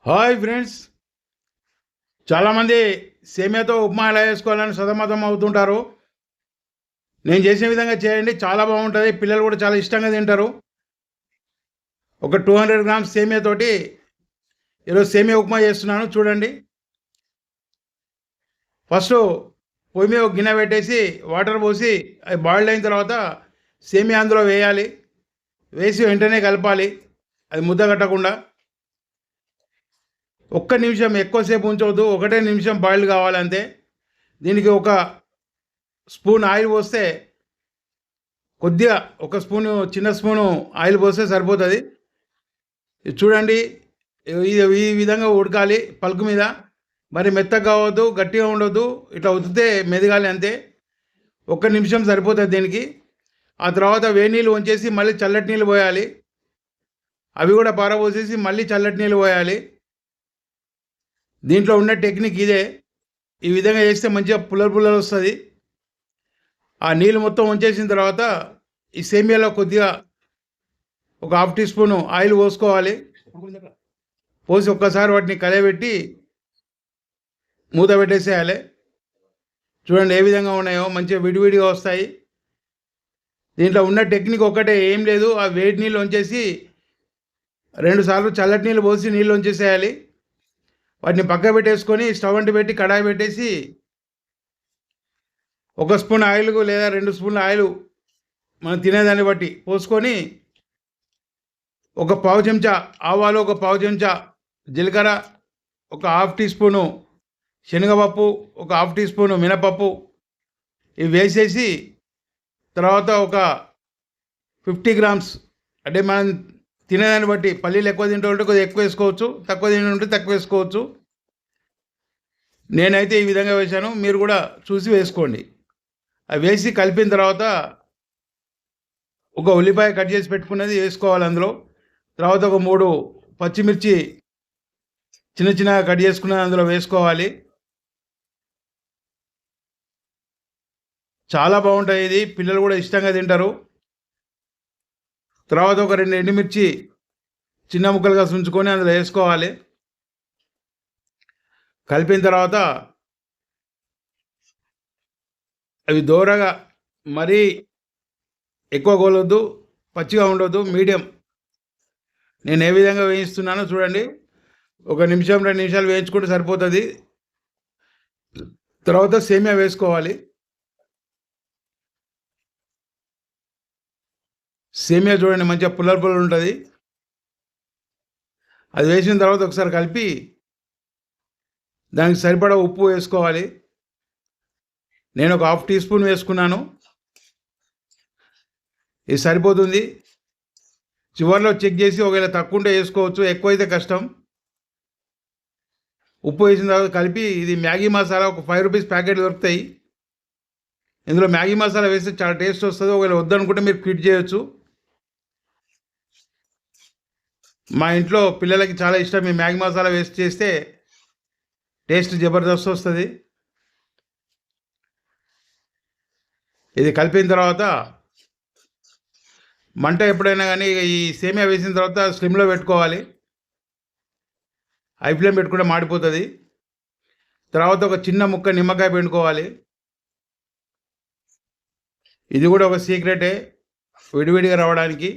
Hi friends, చాలామంది సేమియాతో ఉప్మా ఎలా చేసుకోవాలని సతమతం అవుతుంటారు. నేను చేసే విధంగా చేయండి, చాలా బాగుంటుంది. పిల్లలు కూడా చాలా ఇష్టంగా తింటారు. ఒక 200 గ్రామ్స్ సేమియాతోటి ఈరోజు సేమియా ఉప్మా చేస్తున్నాను, చూడండి. ఫస్ట్ పొయ్యి మీద ఒక గిన్నె పెట్టేసి వాటర్ పోసి అది బాయిల్డ్ అయిన తర్వాత సేమియా అందులో వేయాలి. వేసి వెంటనే కలపాలి, అది ముద్ద కట్టకుండా. ఒక్క నిమిషం ఎక్కువసేపు ఉంచవద్దు, ఒకటే నిమిషం బాయిల్ కావాలంతే. దీనికి ఒక స్పూన్ ఆయిల్ పోస్తే కొద్దిగా, ఒక స్పూను, చిన్న స్పూను ఆయిల్ పోస్తే సరిపోతుంది. చూడండి, ఇది ఈ విధంగా ఉడకాలి పలుకు మీద. మరి మెత్తగా కావద్దు, గట్టిగా ఉండొద్దు, ఇట్లా ఉతికితే మెదగాలి అంతే. ఒక్క నిమిషం సరిపోతుంది దీనికి. ఆ తర్వాత వేడి నీళ్ళు వంచేసి మళ్ళీ చల్లటి నీళ్ళు పోయాలి. అవి కూడా పారబోసేసి మళ్ళీ చల్లటి నీళ్ళు పోయాలి. దీంట్లో ఉన్న టెక్నిక్ ఇదే. ఈ విధంగా చేస్తే మంచిగా పుల్లలు వస్తుంది. ఆ నీళ్ళు మొత్తం వంచేసిన తర్వాత ఈ సేమియాలో కొద్దిగా ఒక హాఫ్ టీ స్పూను ఆయిల్ పోసుకోవాలి. పోసి ఒక్కసారి వాటిని కలయబెట్టి మూత పెట్టేసేయాలి. చూడండి ఏ విధంగా ఉన్నాయో, మంచిగా విడివిడిగా వస్తాయి. దీంట్లో ఉన్న టెక్నిక్ ఒక్కటే, ఏం లేదు. ఆ వేడి నీళ్ళు వంచేసి 2 సార్లు చల్లటి నీళ్ళు పోసి నీళ్ళు వంచేసేయాలి. వాటిని పక్క పెట్టేసుకొని స్టవ్ అంటి పెట్టి కడాయి పెట్టేసి ఒక స్పూన్ ఆయిల్ లేదా 2 స్పూన్ల ఆయిల్ మనం తినేదాన్ని బట్టి పోసుకొని, ఒక పావు చెంచా ఆవాలు, ఒక పావు చెంచా జీలకర్ర, ఒక హాఫ్ టీ స్పూను శనగపప్పు, ఒక హాఫ్ టీ స్పూను మినపప్పు ఇవి వేసేసి, తర్వాత ఒక 50 గ్రామ్స్, అంటే మనం తినేదాన్ని బట్టి, పల్లీలు ఎక్కువ తింటూ ఉంటే కొద్దిగా ఎక్కువ వేసుకోవచ్చు, తక్కువ తింటూ ఉంటే తక్కువ వేసుకోవచ్చు. నేనైతే ఈ విధంగా వేశాను, మీరు కూడా చూసి వేసుకోండి. అవి వేసి కలిపిన తర్వాత ఒక ఉల్లిపాయ కట్ చేసి పెట్టుకున్నది వేసుకోవాలి అందులో. తర్వాత ఒక 3 పచ్చిమిర్చి చిన్న చిన్నగా కట్ చేసుకున్నది అందులో వేసుకోవాలి. చాలా బాగుంటాయి, ఇది పిల్లలు కూడా ఇష్టంగా తింటారు. తర్వాత ఒక 2 ఎండుమిర్చి చిన్న ముక్కలుగా ఉంచుకొని అందులో వేసుకోవాలి. కలిపిన తర్వాత అవి దోరగా, మరీ ఎక్కువ గోలొద్దు, పచ్చిగా ఉండొద్దు, మీడియం. నేను ఏ విధంగా వేయిస్తున్నానో చూడండి. 1 నిమిషం 2 నిమిషాలు వేయించుకుంటే సరిపోతుంది. తర్వాత సేమియా వేసుకోవాలి. సేమియా చూడండి మంచిగా పుల్లలు ఉంటుంది. అది వేసిన తర్వాత ఒకసారి కలిపి దానికి సరిపడా ఉప్పు వేసుకోవాలి. నేను ఒక హాఫ్ టీ స్పూన్ వేసుకున్నాను, ఇది సరిపోతుంది. చివరిలో చెక్ చేసి ఒకవేళ తక్కువ ఉంటే వేసుకోవచ్చు, ఎక్కువైతే కష్టం. ఉప్పు వేసిన తర్వాత కలిపి, ఇది మ్యాగీ మసాలా ఒక 5 రూపీస్ ప్యాకెట్ దొరుకుతాయి. ఇందులో మ్యాగీ మసాలా వేస్తే చాలా టేస్ట్ వస్తుంది. ఒకవేళ వద్దనుకుంటే మీరు క్విట్ చేయొచ్చు. మా ఇంట్లో పిల్లలకి చాలా ఇష్టం ఈ మ్యాగీ మసాలా వేస్ట్ చేస్తే, టేస్ట్ జబర్దస్త్ వస్తుంది. ఇది కలిపిన తర్వాత మంట ఎప్పుడైనా కానీ ఈ సేమియా వేసిన తర్వాత స్లిమ్లో పెట్టుకోవాలి. హై ఫ్లేమ్ పెట్టుకుంటే మాడిపోతుంది. తర్వాత ఒక చిన్న ముక్క నిమ్మకాయ పిండుకోవాలి. ఇది కూడా ఒక సీక్రెటే విడివిడిగా రావడానికి.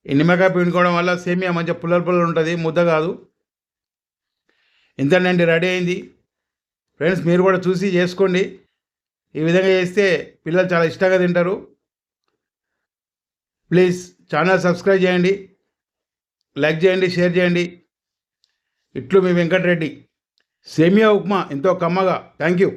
ఈ నిమ్మకాయ పిండుకోవడం వల్ల సేమియా మంచిగా పుల్లలు ఉంటుంది, ముద్ద కాదు. ఇంతేనండి, రెడీ అయింది. ఫ్రెండ్స్, మీరు కూడా చూసి చేసుకోండి. ఈ విధంగా చేస్తే పిల్లలు చాలా ఇష్టంగా తింటారు. ప్లీజ్ ఛానల్ సబ్స్క్రైబ్ చేయండి, లైక్ చేయండి, షేర్ చేయండి. ఇట్లు మీ వెంకటరెడ్డి. సేమియా ఉప్మా ఎంతో కమ్మగా. Thank you.